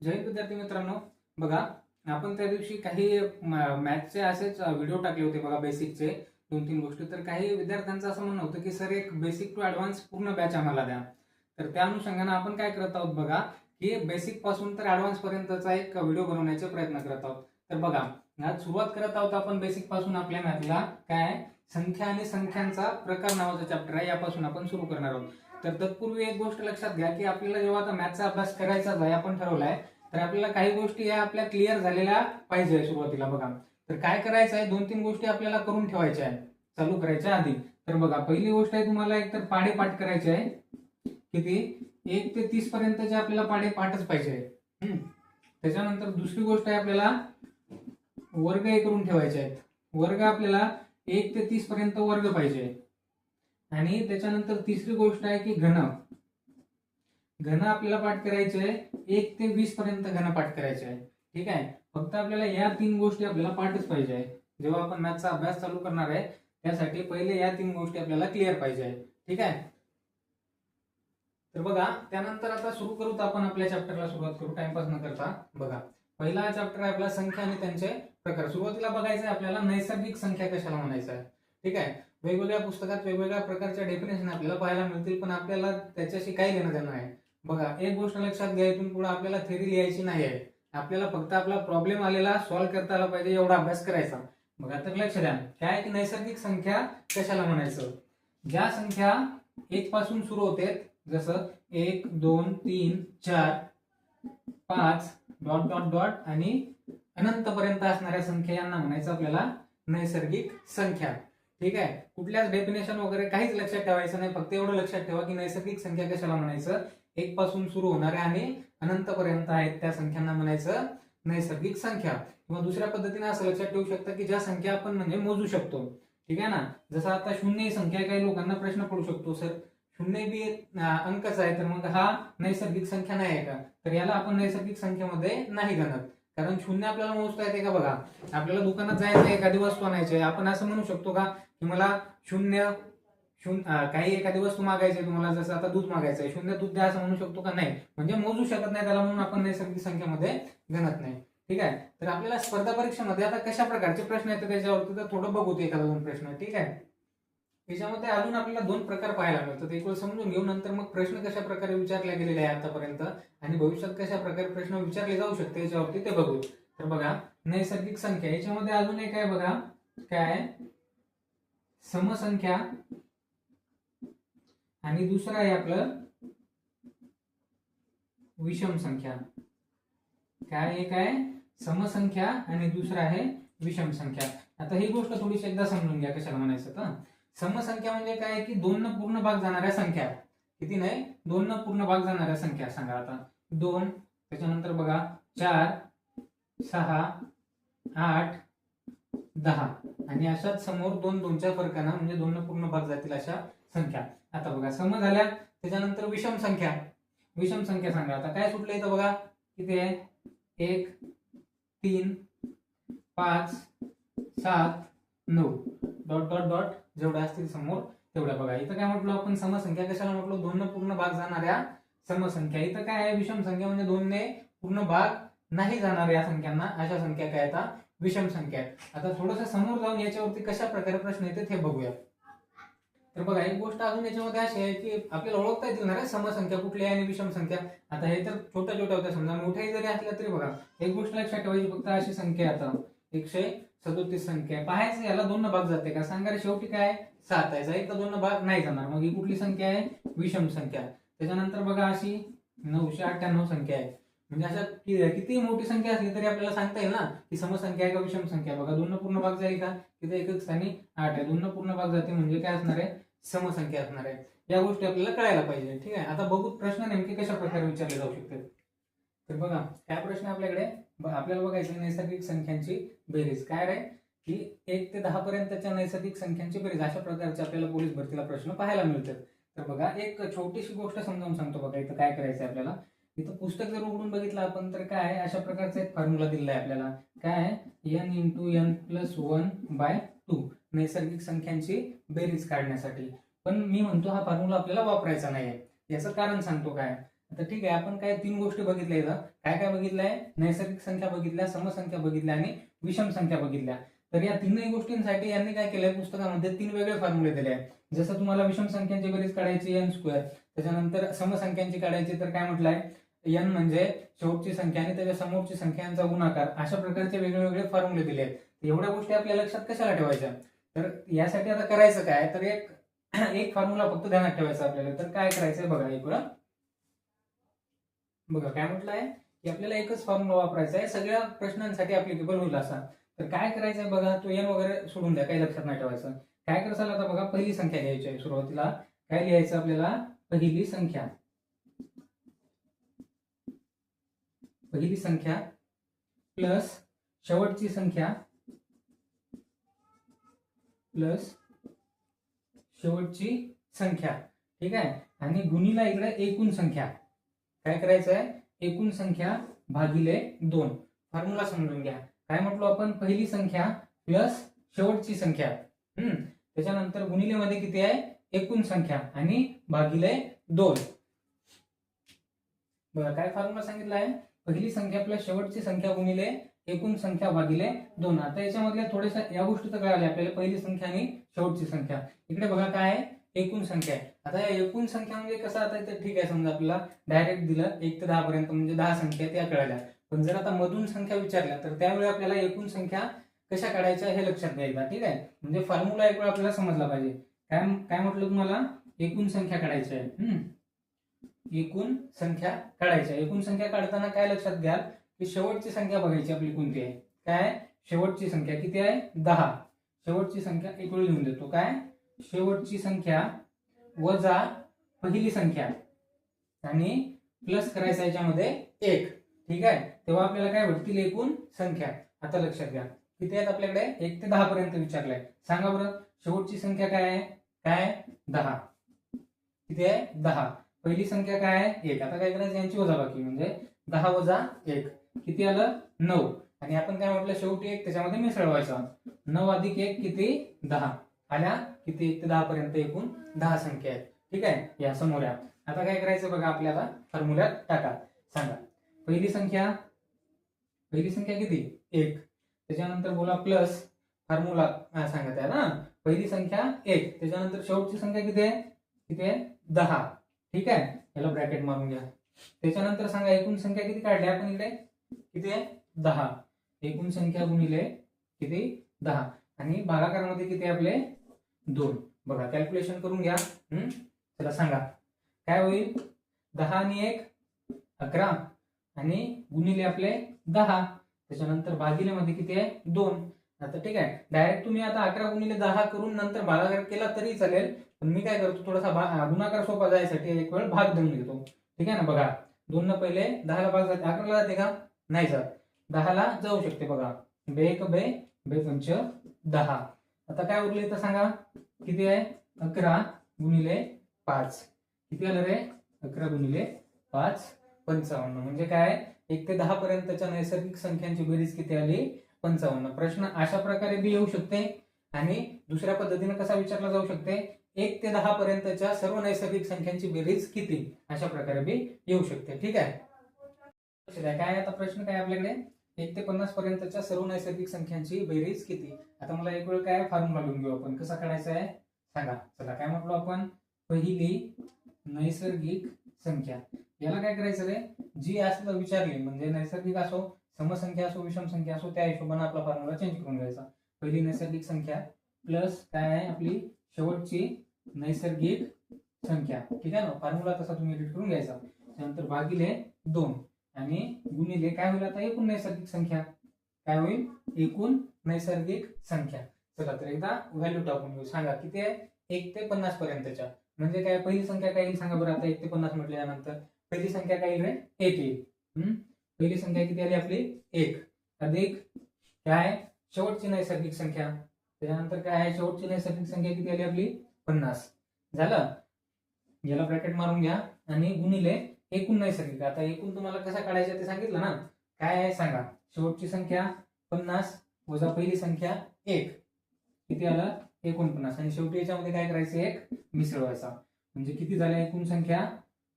जय हिंद विद्यार्थी मित्रांनो, बघा आपण त्या दिवशी काही मॅथ्सचे असेच व्हिडिओ टाकले होते बघा, बेसिकचे 2-3 गोष्टी. तर काही विद्यार्थ्यांचं असं म्हणणं होतं की सर एक बेसिक टू ऍडव्हान्स पूर्ण बॅच आम्हाला द्या. तर त्या अनुषंगाने आपण काय करत आहोत बघा, की बेसिक पासून तर ऍडव्हान्स पर्यंतचा एक व्हिडिओ बनवण्याचा प्रयत्न करत आहोत. तर बघा, आज सुरुवात करत आहोत आपण बेसिक पासून. आपल्या मॅथला काय आहे, संख्या आणि संख्यांचा प्रकार नावाचा चॅप्टर आहे, यापासून आपण सुरू करणार आहोत. तर तत्पूर्वी एक गोष्ट लक्षात घ्या की आपल्याला जेव्हा आता मॅथचा अभ्यास करायचाच आहे, आपण ठरवलाय, तर आपल्याला काही गोष्टी या आपल्या क्लिअर झालेल्या पाहिजे सुरुवातीला. बघा, तर काय करायचं आहे, 2-3 गोष्टी आपल्याला करून ठेवायच्या आहे चालू करायच्या आधी. तर बघा, पहिली गोष्ट आहे, तुम्हाला एकतर पाढे पाठ करायचे आहे. किती? 1 ते 30 पर्यंतचे आपल्याला पाढे पाठच पाहिजे. त्याच्यानंतर दुसरी गोष्ट आहे, आपल्याला वर्ग हे करून ठेवायचे आहेत. वर्ग आपल्याला 1 ते 30 पर्यंत वर्ग पाहिजे. आणि त्याच्यानंतर तिसरी गोष्ट आहे की घन आपल्याला पाठ करायचे आहे. 1 ते 20 पर्यंत घन पाठ करायचे आहे. ठीक आहे, फक्त आपल्याला या 3 गोष्टी आपल्याला पाठच पाहिजे. जेव्हा आपण मॅथचा अभ्यास चालू करणार आहे त्यासाठी पहिले या 3 गोष्टी आपल्याला क्लिअर पाहिजे. ठीक आहे, तर बघा, त्यानंतर आता सुरू करूत आपण आपल्या चॅप्टरला. सुरुवात करू टाइमपास न करता. बघा, पहिला चॅप्टर आहे आपला संख्या आणि त्यांचे प्रकार. सुरुवातीला बघायचं आहे आपल्याला नैसर्गिक संख्या कशाला म्हणायचं आहे. ठीक आहे, वेगवेगळ्या पुस्तकात वेगवेगळ्या प्रकारच्या डेफिनेशन आपल्याला पाहायला मिळतील, पण आपल्याला त्याच्याशी काही घेणं देणं आहे. बघा, एक गोष्ट लक्षात घ्या, इथून पुढे आपल्याला थेरी लिहायची नाही आहे. आपल्याला फक्त आपला प्रॉब्लेम आलेला सॉल्व्ह करता आला पाहिजे, एवढा अभ्यास करायचा. बघा, तर लक्ष द्या, काय की नैसर्गिक संख्या कशाला म्हणायचं. ज्या संख्या 1 पासून सुरू होते, जसं 1, 2, 3, 4, 5 डॉट डॉट डॉट आणि अनंतपर्यंत असणाऱ्या संख्या यांना म्हणायचं आपल्याला नैसर्गिक संख्या. ठीक आहे, कुठल्याच डेफिनेशन वगैरे काहीच लक्षात ठेवायचं नाही. फक्त एवढं लक्षात ठेवा की नैसर्गिक संख्या कशाला म्हणायचं, 1 पासून सुरू होणाऱ्या आणि अनंतपर्यंत आहेत त्या संख्यांना म्हणायचं नैसर्गिक संख्या. किंवा दुसऱ्या पद्धतीने असं लक्षात ठेवू शकता की ज्या संख्या आपण म्हणजे मोजू शकतो. ठीक आहे ना, जसं आता शून्य ही संख्या, काही लोकांना प्रश्न पडू शकतो, सर शून्य बी अंकच आहे, तर मग हा नैसर्गिक संख्या नाही आहे का. तर याला आपण नैसर्गिक संख्येमध्ये नाही गणत, कारण शून्य आपल्याला मोजता येते का. बघा, आपल्याला दुकानात जायचं, एखादी वस्तू आणायची आहे, आपण असं म्हणू शकतो का की मला शून्य काही एखादी वस्तू मागायची आहे तुम्हाला, जसं आता दूध मागायचं आहे, 0 दूध द्या असं म्हणू शकतो का. नाही, म्हणजे मोजू शकत नाही त्याला, म्हणून आपण नैसर्गिक संख्येमध्ये गणत नाही. ठीक आहे, तर आपल्याला स्पर्धा परीक्षेमध्ये आता कशा प्रकारचे प्रश्न येतात त्याच्यावरती तर थोडं बघू, एखादा 2 प्रश्न. ठीक आहे, त्याच्यामध्ये अजून आपल्याला 2 प्रकार पाहायला मिळतात. एक वेळ समजून घेऊ, नंतर मग प्रश्न कशा प्रकारे विचारले गेलेले आहे आतापर्यंत आणि भविष्यात कशा प्रकारे प्रश्न विचारले जाऊ शकते याच्यावरती ते बघू. तर बघा, नैसर्गिक संख्या, याच्यामध्ये अजून एक आहे बघा, काय, समसंख्या, आणि दुसरं आहे आपलं विषम संख्या. काय, एक आहे समसंख्या आणि दुसरं आहे विषम संख्या. आता ही गोष्ट थोडीशी एकदा समजून घ्या कशाला म्हणायचं. तर समसंख्या म्हणजे काय की 2 न पूर्ण भाग जाणाऱ्या संख्या. किती नाही, 2 न पूर्ण भाग जाणाऱ्या संख्या. सांगा आता 2, त्याच्यानंतर बघा 4, 6, 8, 10 आणि अशाच समोर 2 2च्या फरकानं म्हणजे 2 न पूर्ण भाग जातील अशा संख्या. आता बघा, सम झाल्या, त्याच्यानंतर विषम संख्या. विषम संख्या सांगा आता काय सुटलं इथं. बघा किती आहे, 1, 3, 5, 7, 9 डॉट डॉट डॉट जेवढ्या असतील समोर तेवढ्या. बघा, इथं काय म्हटलं आपण, समसंख्या कशाला म्हटलं, 2 न पूर्ण भाग जाणाऱ्या समसंख्या. इथं काय आहे, विषम संख्या म्हणजे 2 ने पूर्ण भाग नाही जाणाऱ्या संख्यांना, अशा संख्या काय आता विषम संख्या. आता थोडंसं समोर जाऊन याच्यावरती कशा प्रकारे प्रश्न येतात हे बघूया. तर बघा, एक गोष्ट अजून याच्यामध्ये अशी आहे की आपल्याला ओळखता येतील ना समसंख्या कुठली आहे आणि विषम संख्या. आता हे तर छोट्या छोट्या होत्या, समजा मोठ्याही जरी असल्या तरी बघा, एक गोष्ट लक्षात ठेवायची, फक्त अशी संख्या आता 137 संख्या पाहायचं, याला 2 न भाग जाते का. सांगा रे, शेवटी काय 7 आहे, जाईल तर 2 न भाग नाही जाणार, मग ही कुठली संख्या आहे, विषम संख्या. त्याच्यानंतर बघा, अशी 998 संख्या आहे, म्हणजे अशा किती मोठी संख्या असली तरी आपल्याला सांगता येईल ना की समसंख्या आहे का विषम संख्या. बघा, 2 न पूर्ण भाग जाईल का, तिथे एकच स्थानी 8 आहे, 2 न पूर्ण भाग जाते म्हणजे काय असणार आहे, समसंख्या असणार आहे. या गोष्टी आपल्याला कळायला पाहिजे. ठीक आहे, आता बघू प्रश्न नेमके कशा प्रकारे विचारले जाऊ शकतात. तर बघा, हा प्रश्न आपल्याकडे आपल्याला बघायचं, नैसर्गिक संख्यांची बेरीज. काय रे की 1 ते 10 पर्यंतच्या नैसर्गिक संख्यांची बेरीज, अशा प्रकारचे आपल्याला पोलीस भरतीला प्रश्न पाहायला मिळतात. तर बघा, एक छोटीशी गोष्ट समजावून सांगतो. बघा, इथं काय करायचं आपल्याला, इथं पुस्तक जर उघडून बघितलं आपण तर काय आहे, अशा प्रकारचा एक फॉर्म्युला दिलेला आहे आपल्याला. काय आहे, n × n+1/2 नैसर्गिक संख्यांची बेरीज काढण्यासाठी. पण मी म्हणतो हा फॉर्म्युला आपल्याला वापरायचा नाहीये. याचं कारण सांगतो काय. आता ठीक आहे, आपण काय 3 गोष्टी बघितल्या इथं. काय काय बघितलंय? नैसर्गिक संख्या बघितल्या, समसंख्या बघितल्या आणि विषम संख्या बघितल्या. तर या तीनही गोष्टींसाठी यांनी काय केलंय, पुस्तकामध्ये 3 वेगळे फॉर्म्युले दिले आहेत. जसं तुम्हाला विषम संख्यांची बेरीज काढायची n², त्याच्यानंतर समसंख्यांची काढायची तर काय म्हटलंय, n म्हणजे शेवटची संख्या आणि त्याच्या समोरची संख्या यांचा गुणाकार. अशा प्रकारचे वेगवेगळे फॉर्म्युले दिले आहेत. एवढ्या गोष्टी आपल्या लक्षात कशाला ठेवायच्या? तर यासाठी आता करायचं काय, तर एक फॉर्म्युला फक्त ध्यानात ठेवायचा आपल्याला. तर काय करायचंय बघा, एक वेळा बघा काय म्हटलंय की आपल्याला एकच फॉर्म्युला वापरायचा आहे, सगळ्या प्रश्नांसाठी ऍप्लिकेबल होईल असा. तर काय करायचंय बघा, तो n वगैरे सोडून द्या, काही लक्षात नाही ठेवायचं. काय करायचं आता बघा, पहिली संख्या घ्यायची आहे. सुरुवातीला काय लिहायचं आपल्याला, पहिली संख्या. पहिली संख्या प्लस शेवटची संख्या प्लस शेवटची संख्या, ठीक आहे, आणि गुणीला इकडे एकूण संख्या. काय करायचं आहे, एकूण संख्या भागिले 2. फॉर्म्युला समजून घ्या. काय म्हटलो आपण, पहिली संख्या प्लस शेवटची संख्या, त्याच्यानंतर गुणिले मध्ये किती आहे, एकूण संख्या आणि भागिले 2. बघा काय फॉर्म्युला सांगितला आहे, पहिली संख्या प्लस शेवटची संख्या गुणिले एकूण संख्या भागिले 2. आता याच्यामधल्या थोड्याशा या गोष्टी तर कळाल्या आपल्याला, पहिली संख्या आणि शेवटची संख्या. इकडे बघा काय आहे, एकूण संख्या आहे. आता या एकूण संख्या म्हणजे कसं, आता इथे ठीक आहे, समजा आपल्याला डायरेक्ट दिलं 1 ते 10 पर्यंत म्हणजे 10 संख्या त्या कळाल्या. पण जर आता मधून संख्या विचारल्या तर त्यावेळी आपल्याला एकूण संख्या कशा काढायच्या हे लक्षात घ्यायचं, ठीक आहे. म्हणजे फॉर्म्युला एक वेळ आपल्याला समजला पाहिजे. काय काय म्हटलं तुम्हाला, एकूण संख्या काढायची आहे. एकूण संख्या काढायची आहे. एकूण संख्या काढताना काय लक्षात घ्याल की शेवटची संख्या बघायची आपली कोणती आहे. काय, शेवटची संख्या किती आहे, 10. शेवटची संख्या एक वेळ लिहून देतो. काय, शेवटची संख्या वजा पहिली संख्या आणि प्लस करायचं याच्यामध्ये 1, ठीक आहे. तेव्हा आपल्याला काय भेटतील, एकूण संख्या. आता लक्षात घ्या किती आहेत आपल्याकडे, 1 ते 10 पर्यंत विचारलंय. सांगा बरं, शेवटची संख्या काय आहे, काय 10, किती आहे 10. पहिली संख्या काय आहे 1. आता काय करायचं, यांची वजाबाकी म्हणजे 10 वजा 1 किती आलं, 9. आणि आपण काय म्हटलं, शेवटी 1 त्याच्यामध्ये मिसळवायचा. 9 अधिक 1 किती, 10. आल्या किती, 1 ते 10 पर्यंत एकूण 10 संख्या आहेत, ठीक आहे, या समोर. आता काय करायचं बघा, आपल्याला फॉर्म्युल्यात टाका. सांगा, पहिली संख्या किती, 1. त्याच्यानंतर बोला प्लस फॉर्म्युला सांगत आहे ना, पहिली संख्या 1, त्याच्यानंतर शेवटची संख्या किती आहे 10, ठीक आहे. याला ब्रॅकेट मारून घ्या. त्याच्यानंतर सांगा, एकूण संख्या किती काढली आपण इकडे, किती आहे 10. एकूण संख्या गुणिले किती, 10, आणि भागाकारामध्ये किती आपले 2. बघा कॅल्क्युलेशन करून घ्या. चला सांगा काय होईल, 10 आणि 1 11 आणि गुणिले आपले 10, त्याच्यानंतर भागिले मध्ये किती आहे 2. आता ठीक आहे, डायरेक्ट तुम्ही आता 11 गुणिले 10 करून नंतर भागाकार केला तरी चालेल, पण मी काय करतो, थोडासा गुणाकार सोपा जायसाठी एक वेळ भाग देऊन घेतो, ठीक आहे ना. बघा 2 न पहिले 10 ला भाग जाते, 11 ला जाते का, नाही जात. 10 ला जाऊ शकते. बघा 2 1 2 2 5 10. आता काय उरले तर सांगा, किती आहे 11 गुणिले 5, किती आलं रे, 11 गुणिले 5 55. म्हणजे काय, 1 ते 10 पर्यंतच्या नैसर्गिक संख्यांची बेरीज किती आली, 55. प्रश्न अशा प्रकारे बी येऊ शकते आणि दुसऱ्या पद्धतीने कसा विचारला जाऊ शकते, 1 ते 10 पर्यंतच्या सर्व नैसर्गिक संख्यांची बेरीज किती, अशा प्रकारे बी येऊ शकते, ठीक आहे. काय आता प्रश्न काय आपल्याकडे, 1 ते 50 पर्यंतच्या सर्व नैसर्गिक संख्यांची बेरीज किती. आता मला एक वेळ काय फॉर्म्युला लिहून घेऊ आपण, कसा काढायचा आहे सांगा. चला काय म्हटलो आपण, पहिली नैसर्गिक संख्या. याला काय करायचं रे, जी असं विचारली म्हणजे नैसर्गिक असो, समसंख्या असो, विषम संख्या असो, त्या हिशोबाने आपला फॉर्म्युला चेंज करून घ्यायचा. पहिली नैसर्गिक संख्या प्लस काय आहे आपली शेवटची नैसर्गिक संख्या, ठीक आहे ना. फॉर्म्युला तसा तुम्ही एडिट करून घ्यायचा. त्यानंतर भागिले 2 आणि गुणिले काय होईल आता, एकूण नैसर्गिक संख्या. काय होईल, एकूण नैसर्गिक संख्या. चला तर एकदा व्हॅल्यू टाकून घेऊ. सांगा किती आहे, 1 ते 50 पर्यंतच्या. म्हणजे काय, पहिली संख्या काय येईल सांगा बरं. आता 1 ते 50 म्हटल्यानंतर पहिली संख्या काय येईल रे, 1 येईल. पहिली संख्या किती आली आपली 1, अधिक काय शेवटची नैसर्गिक संख्या. त्याच्यानंतर काय आहे, शेवटची नैसर्गिक संख्या किती आली आपली 50. झालं, याला ब्रॅकेट मारून घ्या आणि गुणिले एकूण नैसर्गिक. आता एकूण तुम्हाला कसा काढायचं ते सांगितलं ना. काय आहे सांगा, शेवटची संख्या 50 वजा पहिली संख्या 1, किती आलं 49. आणि शेवटी याच्यामध्ये काय करायचं, 1 मिसळवायचा. म्हणजे किती झाल्या एकूण संख्या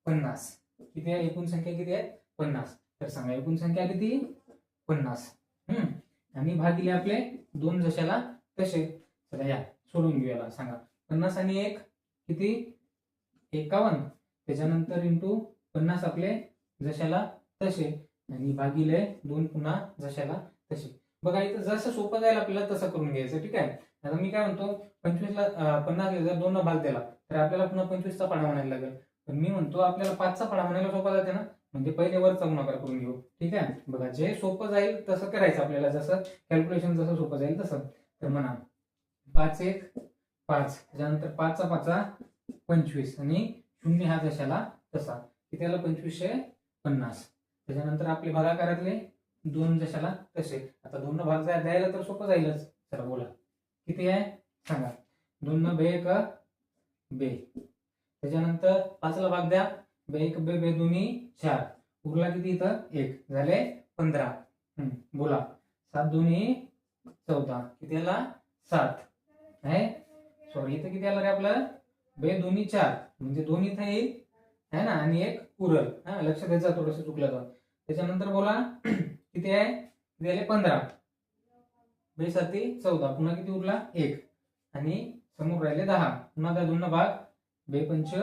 50. किती आहे एकूण संख्या किती आहे 50. तर सांगा एकूण संख्या किती 50. आणि भागिले आपले 2 जशाला तसे. चला या सोडून घेऊया. सांगा 50 आणि 1 किती 51. त्याच्यानंतर इंटू 50 आपले जशाला तसे आणि भागिले 2 पुन्हा जशाला तसे. बघा इथं जसं सोपं जाईल आपल्याला तसं करून घ्यायचं. ठीक आहे. आता मी काय म्हणतो 25ला 50 जर 2 भाग दिला तर आपल्याला पुन्हा 25चा पाडा म्हणायला लागेल. पण मी म्हणतो आपल्याला 5चा पाडा म्हणायला सोपा जाते ना. म्हणजे पहिले वरचा गुणाकार करून घेऊ. ठीक आहे. बघा जे सोपं जाईल तसं करायचं आपल्याला. जसं कॅल्क्युलेशन जसं सोपं जाईल तसं. तर म्हणा 5 1 5. त्याच्यानंतर 5चा 5 25 आणि 0 हा जशाला तसा. की त्याला 2550. त्याच्यानंतर आपले भागाकारातले 2 जशाला तसे. आता 2 भाग द्यायला तर सोपं जाईलच. चला बोला किती आहे सांगा. 2 बे 1 बे. त्याच्यानंतर 5ला भाग द्या. बे 1 बे बे दोन्ही 4. उरला किती इथं 1 झाले 15. बोला 7 दोन्ही 14. किती आला 7 आहे. सॉरी इथं किती आला रे आपलं बे दोन्ही 4 म्हणजे 2 इथं येईल है ना आणि 1 उरल. लक्ष द्यायचं थोडंसं चुकलं तर. त्याच्यानंतर बोला किती आहे किती आले 15. बे 7 14. पुन्हा किती उरला 1 आणि समोर राहिले 10. पुन्हा त्या 2 भाग बे 5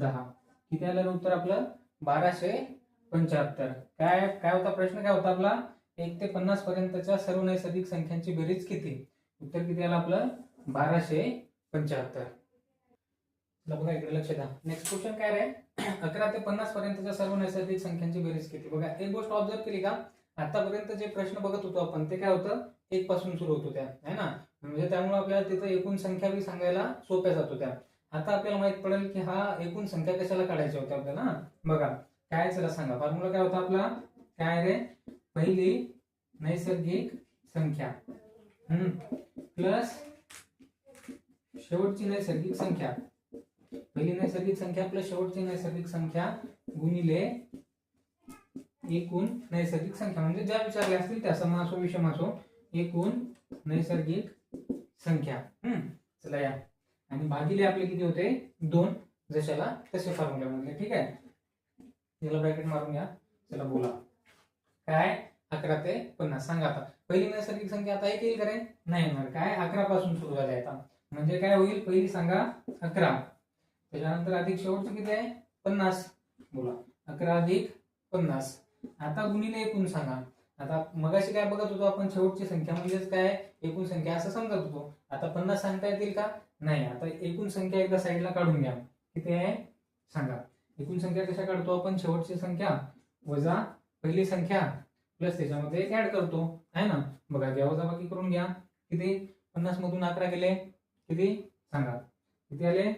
10. किती आलं उत्तर आपलं 1275. काय काय होता प्रश्न काय होता आपला 1 ते 50 पर्यंतच्या सर्व नैसर्गिक संख्यांची बेरीज किती. उत्तर किती आलं आपलं 1275. बघा इकडे लक्ष द्या. नेक्स्ट क्वेश्चन काय रे 11 ते 50 पर्यंतच्या सर्व नैसर्गिक संख्यांची बेरीज किती. बघा एक गोष्ट ऑब्झर्व केली का आतापर्यंत जे प्रश्न बघत होतो आपण ते काय होतं 1 पासून सुरू होत होत्या है ना. म्हणजे त्यामुळे आपल्याला तिथं एकूण संख्या बी सांगायला सोप्या जात होत्या. आता आपल्याला माहित पडेल की हा एकूण संख्या कशाला काढायच्या होत्या आपल्याला. बघा काय चला सांगा फॉर्म्युला काय होता आपला काय रे पहिली नैसर्गिक संख्या प्लस शेवटची नैसर्गिक संख्या. पहिली नैसर्गिक संख्या प्लस शेवटची नैसर्गिक संख्या गुणिले एकूण नैसर्गिक संख्या. म्हणजे ज्या विचारल्या असतील त्या सम असो विषम असो एकूण नैसर्गिक संख्या. चला या आणि भागिले आपले किती होते 2 जशाला तसे फॉर्म्युल्यामधले. ठीक आहे. याला ब्रॅकेट मारून घ्या. चला बोला काय 11 ते 50. सांगा आता पहिली नैसर्गिक संख्या आता 1 येईल का रे नाही येणार. काय 11 पासून सुरू झाली आता म्हणजे काय होईल पहिली सांगा 11. त्याच्यानंतर अधिक शेवटचं किती आहे 50. बोला 11 अधिक 50. आता गुणिले एकूण सांगा. आता मगाशी काय बघत होतो आपण शेवटची संख्या म्हणजेच काय एकूण संख्या असं समजत होतो. आता 50 सांगता येतील का नाही. आता एकूण संख्या एकदा साईडला काढून घ्या. किती आहे सांगा. एकूण संख्या कशा काढतो आपण शेवटची संख्या वजा पहिली संख्या प्लस त्याच्यामध्ये एक ऍड करतो आहे ना. बघा घ्या वजा बाकी करून घ्या. किती 50 मधून 11 गेले किती सांगा किती आले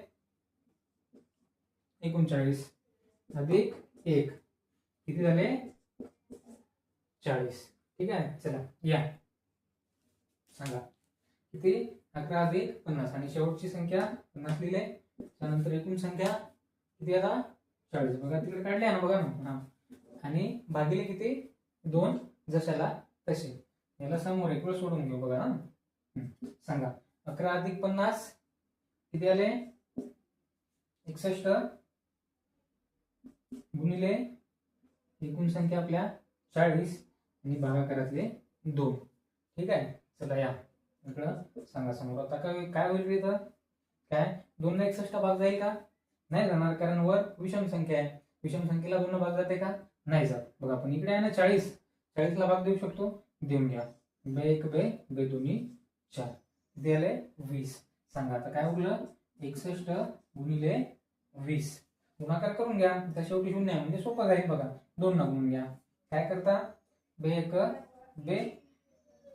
39 अधिक 1 किती झाले 40. ठीक आहे. चला या सांगा किती 11 अधिक 50 आणि शेवटची संख्या 50 लिहिले. त्यानंतर एकूण संख्या किती आता 40. बघा तिकडे काढले ना बघा ना. आणि भागिले किती 2 जशाला तसे. याला समोर एक वेळ सोडून घेऊ बघा. सांगा 11 अधिक 50 किती आले 61 गुणिले एकूण संख्या आपल्या 40 आणि भागाकारातले 2. ठीक आहे. चला या इकडं सांगा समोर. आता काय होईल इथं काय 2 ने 61 भाग जाईल का नाही जाणार कारण वर विषम संख्या आहे. विषम संख्येला 2 भाग जाते का नाही जात. बघा आपण इकडे आहे ना 40 ला भाग देऊ शकतो देऊन घ्या. बे 1 बे बे दोन्ही 4 किती आले 20. सांगा आता काय उरलं 61 गुणिले 20. गुणाकार करून घ्या. त्या शेवटी 0 आहे म्हणजे सोपं जाईल. बघा 2 ना गुणून घ्या. काय करता बे 1 बे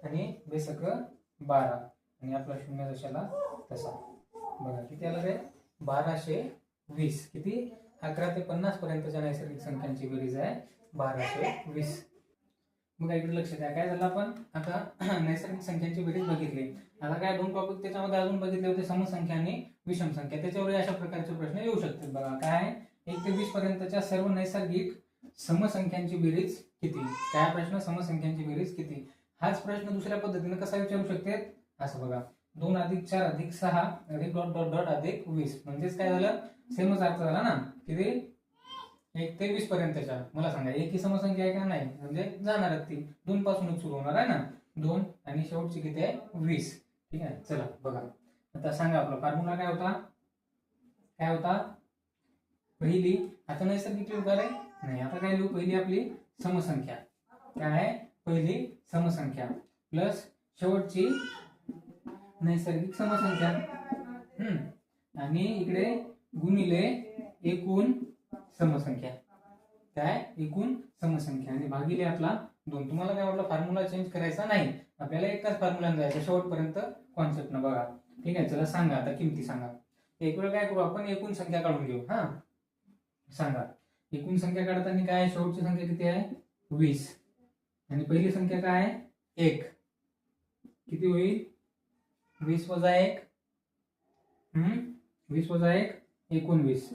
आणि बे 1 12 आणि आपला 0 जशाला तसा. बघा किती आलं रे 1220. किती 11 ते 50 पर्यंतच्या नैसर्गिक संख्यांची बेरीज आहे 1220. बघा इकडे लक्ष द्या. काय झालं आपण आता नैसर्गिक संख्यांची बेरीज बघितली. आता काय 2 टॉपिक त्याच्यामध्ये अजून बघितले होते समसंख्या आणि विषम संख्या. त्याच्यावर अशा प्रकारचे प्रश्न येऊ शकतात. बघा काय 1 ते 20 पर्यंतच्या सर्व नैसर्गिक समसंख्यांची बेरीज किती. काय प्रश्न समसंख्यांची बेरीज किती. हाच प्रश्न दुसऱ्या पद्धतीने कसा विचारू शकते असं बघा 2 अधिक 4 अधिक 6 अधिक डॉट डॉट डॉट अधिक 20. म्हणजेच काय झालं सेमच अर्थ झाला ना. किती 1 ते 20 पर्यंतच्या, मला सांगा एक ही समसंख्या आहे का नाही, म्हणजे जाणारच ती 2 पासूनच सुरू होणार आहे ना, 2 आणि शेवटची किती आहे 20. ठीक आहे, चला बघा आता सांगा आपला फॉर्म्युला काय होता पहिली, आता नैसर्गिक लिहू का रे, नाही आता काय लिहू, पहिली आपली समसंख्या, काय आहे पहिली समसंख्या प्लस शेवटची नैसर्गिक समसंख्या, आणि इकडे गुणिले एकूण समसंख्या, काय एकूण समसंख्या आणि भागिले आपला 2. तुम्हाला काय वाटलं फॉर्म्युला चेंज करायचा नाही, आपल्याला एकाच फॉर्म्युला जायचं शेवटपर्यंत कॉन्सेप्ट न बघा. ठीक आहे, चला सांगा आता किमती सांगा. एक वेळ काय करू आपण एकूण संख्या काढून घेऊ. हा सांगा एकूण संख्या काढताना काय, शेवटची संख्या किती आहे 20 आणि पहिली संख्या काय आहे 1, किती होईल 20 वजा 1, 20 वजा 1 19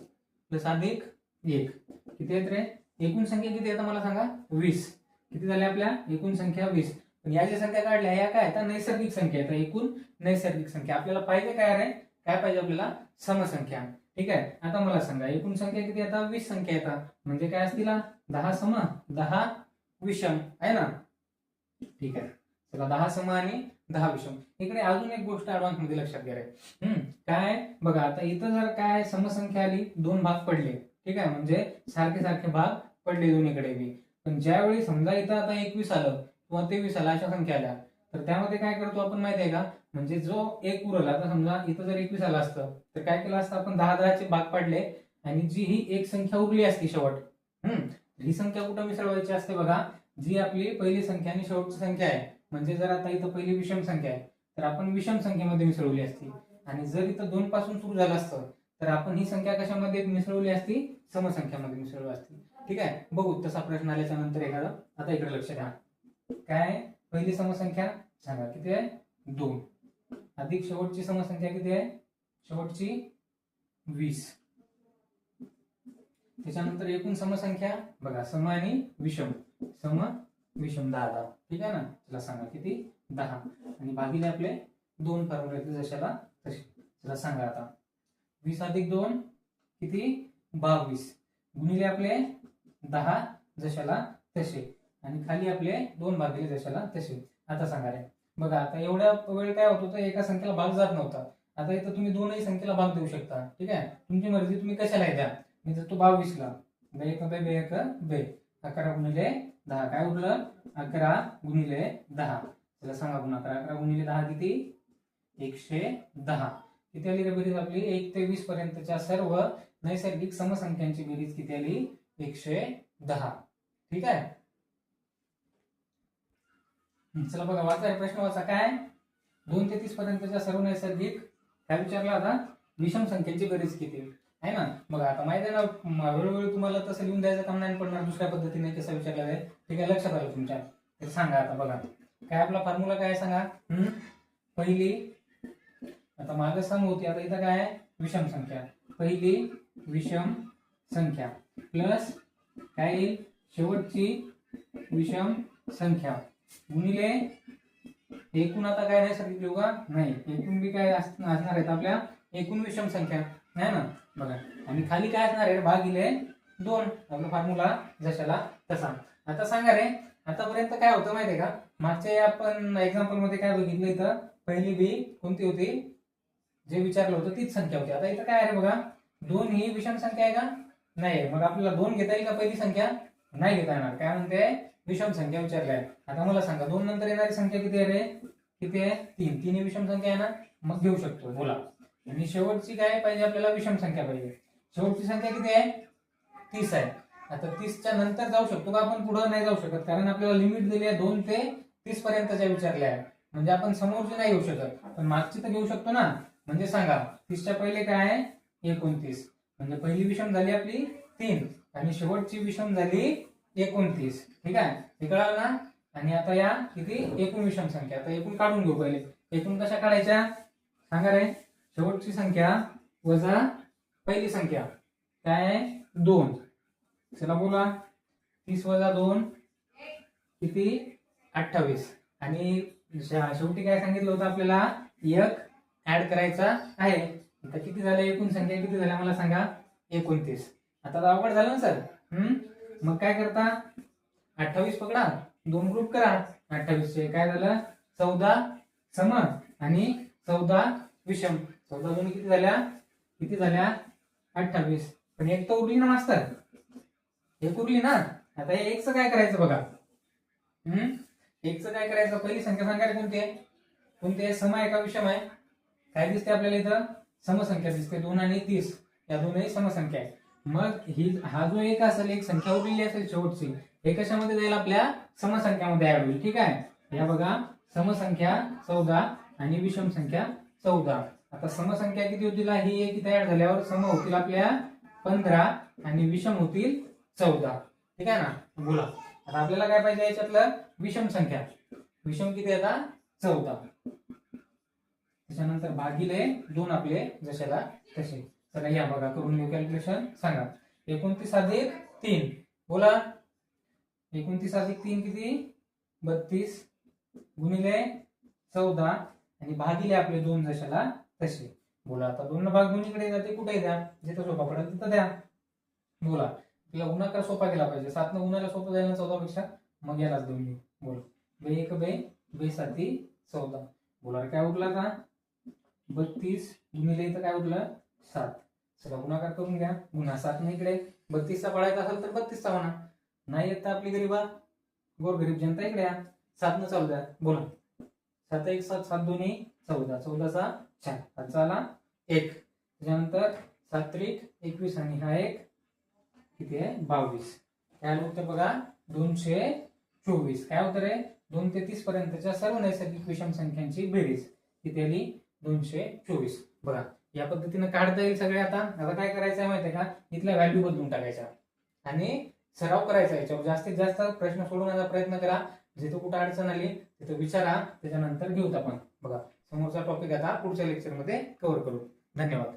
प्लस अधिक 1 किती आहेत रे, एकूण संख्या किती आहे मला सांगा 20, किती झाल्या आपल्या एकूण संख्या 20. पण या ज्या संख्या काढल्या या काय आता नैसर्गिक संख्या आहेत, एकूण नैसर्गिक संख्या. आपल्याला पाहिजे काय रे, काय पाहिजे आपल्याला समसंख्या. ठीक आहे, आता मला सांगा एकूण संख्या किती आता 20 संख्या येतात, म्हणजे काय असतील 10 सम 10 विषम आहे ना. ठीक आहे, चला 10 सम आणि 10 विषम. इकडे अजून एक गोष्ट ऍडव्हान्स मध्ये लक्षात घ्या रे, काय बघा आता इथं जर काय समसंख्या आली 2 भाग पडले, ठीक आहे, म्हणजे सारखे सारखे भाग पडले दोन्हीकडे बी. पण ज्यावेळी समजा इथं आता 21 आलं किंवा 23 आला अशा संख्या आल्या, तर त्यामध्ये काय करतो आपण माहिती आहे का, म्हणजे जो एक उरला, आता समजा इथं जर 21 आला असतं तर काय केलं असतं आपण 10 चे भाग पाडले आणि जी ही एक संख्या उरली असती शेवट, ही संख्या कुठं मिसळवायची असते बघा, जी आपली पहिली संख्या आणि शेवटची संख्या आहे. म्हणजे जर आता इथं पहिली विषम संख्या आहे तर आपण विषम संख्येमध्ये मिसळवली असती, आणि जर इथं 2 पासून सुरू झालं असतं तर आपण ही संख्या कशामध्ये मिसळवली असती, समसंख्यामध्ये मिसळवली असती. ठीक आहे, बघू तसा प्रश्न आल्याच्या नंतर एखादा. आता इकडे लक्ष द्या, काय पहिली समसंख्या सांगा किती आहे 2 अधिक शेवटची समसंख्या किती आहे, शेवटची 20, त्याच्यानंतर एकूण समसंख्या बघा सम आणि विषम, सम विषम 10. ठीक आहे ना, चला सांगा किती 10 आणि भागिले आपले 2 फॉर्म्युले जशाला तसे. चला सांगा आता 20 अधिक 2 किती 22 गुणिले आपले 10 जशाला तसे आणि खाली आपले 2 भागिले जशाला तसे. आता सांगा रे बघा, आता एवढ्या वेळ काय होत होतं एका संख्येला भाग जात नव्हता, आता इथं तुम्ही दोनही संख्येला भाग देऊ शकता. ठीक आहे, तुमची मर्जी, तुम्ही कशाला द्या. मी देतो 22 ला, 11 गुणिले 10 काय उरलं 11 गुणिले 10. चला सांगा पुन्हा 11 गुणिले 10 किती 110. किती आली रे बेरीज आपली 1 ते 20 पर्यंतच्या सर्व नैसर्गिक समसंख्यांची बेरीज किती आली 110. ठीक आहे, चला बघा वाचा प्रश्न वाचा, काय 2 ते 30 पर्यंतच्या सर्व नैसर्गिक काय विचारला आता विषम संख्येची बेरीज किती आहे ना. बघा आता माहिती आहे ना, वेळोवेळी तुम्हाला तसं लिहून द्यायचं काम नाही पडणार, दुसऱ्या पद्धतीने कसं विचारलं आहे. ठीक आहे, लक्षात आलं तुमच्या. तर सांगा आता बघा काय आपला फॉर्म्युला काय सांगा, पहिली आता मागे सम होती, आता इथं काय आहे विषम संख्या, पहिली विषम संख्या प्लस काय येईल शेवटची विषम संख्या गुणिले एकूण, आता काय नैसर्गिक लिहू का नाही, एकूण बी काय असणार आहेत आपल्या एकूण विषम संख्या आहे ना. बघा आणि खाली काय असणार आहे भागिले 2, आपला फॉर्म्युला जशाला तसा. आता सांगा रे आतापर्यंत काय होतं माहितीये का, मागच्या आपण एक्झाम्पल मध्ये काय बघितलं, इथं पहिली बी कोणती होती, जे विचारलं होतं तीच संख्या होती. आता इथं काय आहे बघा 2 ही विषम संख्या आहे का नाही, मग आपल्याला 2 घेता येईल का पहिली संख्या, नाही घेता येणार, काय म्हणते विषम संख्या विचारली आहे. आता मला सांगा 2 नंतर येणारी संख्या किती आहे रे, किती आहे 3, 3 ही विषम संख्या आहे ना, मग घेऊ शकतो बोला. आणि शेवटची काय पाहिजे आपल्याला विषम संख्या पाहिजे, शेवटची संख्या किती आहे 30 आहे. आता 30च्या नंतर जाऊ शकतो का आपण, पुढे नाही जाऊ शकत, कारण आपल्याला लिमिट दिली आहे 2 ते 30 पर्यंतच्या विचारल्या आहे, म्हणजे आपण समोरची नाही घेऊ शकत पण मागची तर घेऊ शकतो ना. म्हणजे सांगा 30च्या पहिले काय आहे 29, म्हणजे पहिली विषम झाली आपली 3 आणि शेवटची विषम झाली 29. ठीक आहे, हे कळालं ना. आणि आता या किती एकूण विषम संख्या, आता एकूण काढून घेऊ पहिले. एकूण कशा काढायच्या सांगा रे, शेवटची संख्या वजा पहिली संख्या काय आहे 2. चला बोला 30 वजा 2 किती 28 आणि शेवटी काय सांगितलं होतं आपल्याला 1 ऍड करायचा आहे. आता किती झाले एकूण संख्या किती झाल्या मला सांगा 29. आता अवघड झालं ना सर, मग काय करता, 28 पकडा, 2 ग्रुप करा 28 चे, काय झालं 14 सम आणि 14 विषम. 14 दोन्ही किती झाल्या 28. पण एक तर उरली ना मास्तर, एक उरली ना. आता हे एकचं काय करायचं बघा. एकचं काय करायचं, पहिली संख्या सांगायला कोणती आहे, सम आहे का विषम आहे. काय दिसते आपल्याला इथं, समसंख्या दिसते. 2 आणि 30 या दोन्ही समसंख्या आहे. मग हा जो एक असेल, एक संख्या उरलेली असेल शेवटची, हे कशामध्ये जाईल, आपल्या समसंख्यामध्ये ऍड होईल. ठीक आहे, या बघा समसंख्या 14 आणि विषम संख्या 14. आता समसंख्या किती होतील, ही एक इथे ऍड झाल्यावर सम होतील आपल्या 15 आणि विषम होतील 14. ठीक आहे ना. बोला आता आपल्याला काय पाहिजे याच्यातलं, विषम संख्या. विषम किती आहे आता 14. त्याच्यानंतर भागिले 2 आपले जशाला तसे. चला या बघा करून घेऊ कॅल्क्युलेशन. सांगा 29 अधिक 3. बोला 29 अधिक 3 किती, 32 गुणिले 14 आणि भागिले आपले 2 जशाला तसे. बोला आता 2 भाग दोन्हीकडे जाते, कुठे द्या, जिथं सोपा पडेल तिथं द्या. बोला तुला गुणाकार सोपा केला पाहिजे, 7 न गुणाला सोपं जाईल ना 14 पेक्षा, मग यालाच देऊन घेऊ. बोला बे 1 बे 7 14. बोला काय उरला का 32 गुणिले इथं काय उरलं 7. चला गुणाकार करून घ्या. गुन्हा 7 नाही इकडे, 32 चा पडायचा असेल तर 32 चा म्हणा. नाही येत आपली गरीबा गोरगरीब जनता इकडे या, 7 न चालू द्या. बोला 7 1 7 7 2 14, 14 चा 4, हातचा आला 1. त्याच्यानंतर 7 त्रिक 21 आणि हा 1 किती आहे 22. काय उत्तर बघा 224. काय उत्तर आहे, 2 ते 30 पर्यंतच्या सर्व नैसर्गिक विषम संख्यांची बेरीज किती आली 224. बघा या पद्धतीने काढता येईल सगळे. आता काय करायचं माहितीये का, इथल्या व्हॅल्यू बदलून टाकायच्या आणि सराव करायचा. याच्यावर जास्तीत जास्त प्रश्न सोडवण्याचा प्रयत्न करा. जिथं कुठं अडचण आली तिथं विचारा, त्याच्यानंतर घेऊत आपण. बघा समोरचा टॉपिक आता पुढच्या लेक्चरमध्ये कव्हर करू. धन्यवाद.